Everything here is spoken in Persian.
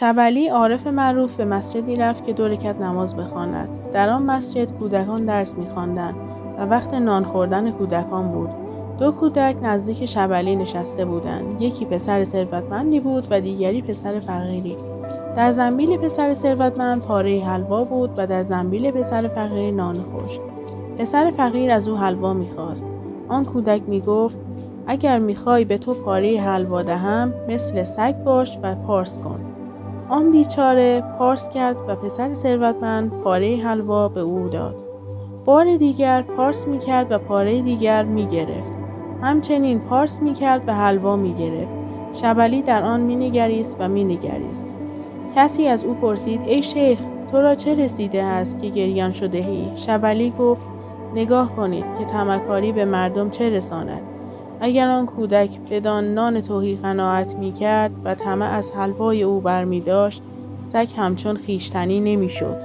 شبلی عارف معروف به مسجدی رفت که 2 رکعت نماز بخواند. در آن مسجد کودکان درس می‌خواندند و وقت نان خوردن کودکان بود. 2 کودک نزدیک شبلی نشسته بودند. یکی پسر ثروتمندی بود و دیگری پسر فقیری. در زنبیل پسر ثروتمند پاره حلوا بود و در زنبیل پسر فقیر نان خشک. پسر فقیر از او حلوا می‌خواست. آن کودک می‌گفت: اگر می‌خوای به تو پاره حلوا دهم، مثل سگ باش و پارس کن. آن بیچاره پارس کرد و پسر ثروتمند پاره حلوا به او داد. بار دیگر پارس می‌کرد و پاره دیگر می‌گرفت. همچنین پارس می‌کرد و حلوا می‌گرفت. شبلی در آن می‌نگریست و می‌نگریست. کسی از او پرسید: ای شیخ، تو را چه رسیده است که گریان شده‌ای؟ شبلی گفت: نگاه کنید که طمع‌کاری به مردم چه رساند. اگر آن کودک بدان نان تهی قناعت می‌کرد و طمع از حلوای او برمی‌داشت، سگ همچون خویشتنی نمی‌شد.